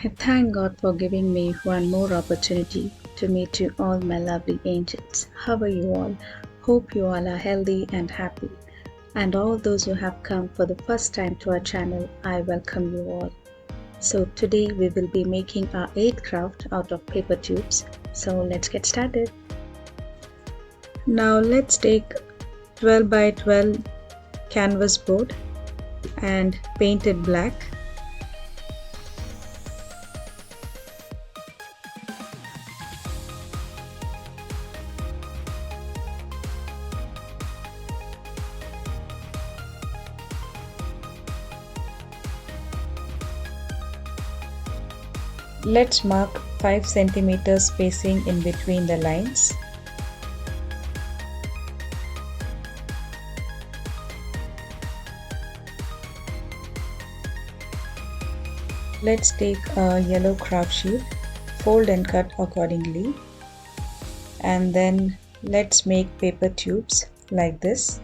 I thank God for giving me one more opportunity to meet you all, my lovely angels. How are you all? Hope you all are healthy and happy. And all those who have come for the first time to our channel, I welcome you all. So today we will be making our 8th craft out of paper tubes. So let's get started. Now let's take 12 by 12 canvas board and paint it black. Let's mark 5 cm spacing in between the lines. Let's take a yellow craft sheet, fold and cut accordingly, and then let's make paper tubes like this.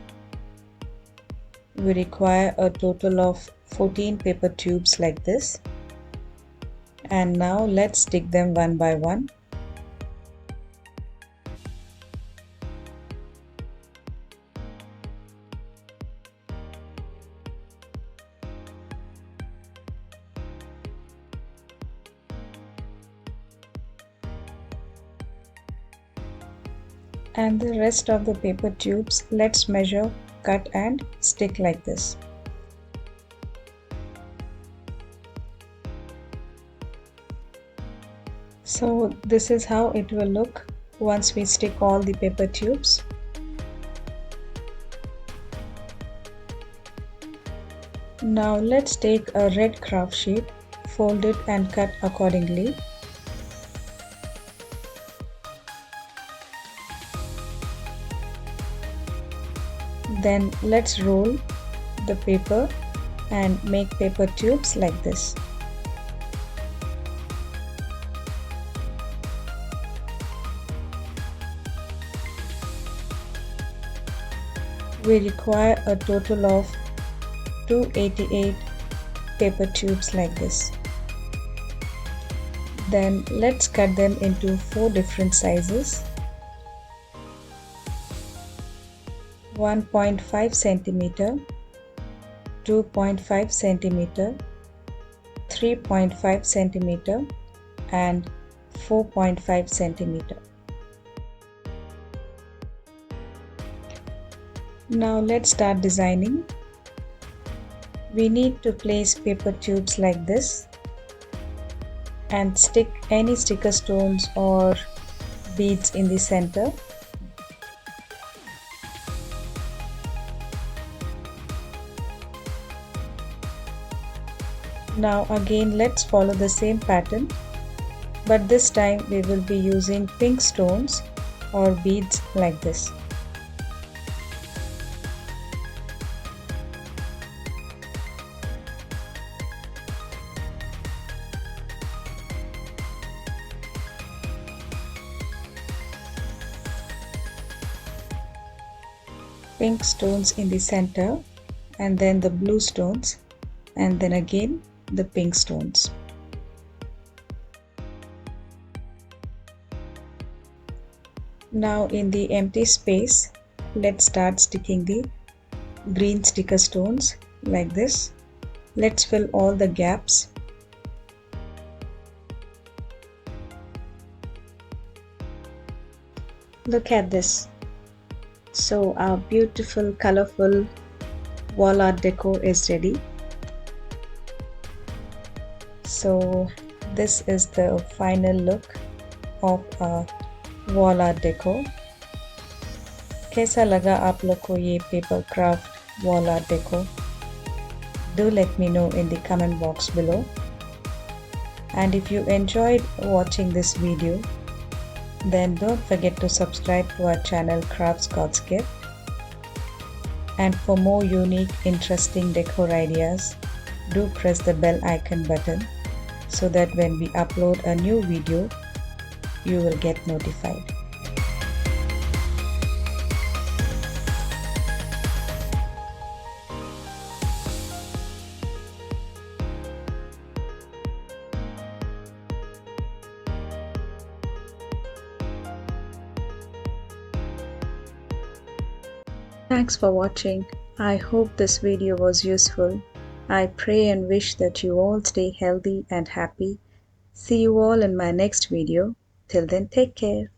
We require a total of 14 paper tubes like this. And now let's stick them one by one. And the rest of the paper tubes, let's measure, cut and stick like this. So this is how it will look once we stick all the paper tubes. Now let's take a red craft sheet, fold it and cut accordingly. Then let's roll the paper and make paper tubes like this. We require a total of 288 paper tubes like this. Then let's cut them into 4 different sizes. 1.5 centimeter, 2.5 centimeter, 3.5 centimeter and 4.5 centimeter. Now let's start designing. We need to place paper tubes like this and stick any sticker stones or beads in the center. Now again let's follow the same pattern, but this time we will be using pink stones or beads like this. Pink stones in the center and then the blue stones and then again the pink stones. Now in the empty space, let's start sticking the green sticker stones like this. Let's fill all the gaps. Look at this. So our beautiful colorful wall art decor is ready. So this is the final look of our wall art decor. कैसा लगा आप लोग को ये paper craft wall art decor? Do let me know in the comment box below. And if you enjoyed watching this video, then don't forget to subscribe to our channel Crafts God's Gift. And for more unique, interesting decor ideas, do press the bell icon button so that when we upload a new video, you will get notified. Thanks for watching. I hope this video was useful. I pray and wish that you all stay healthy and happy. See you all in my next video. Till then, take care.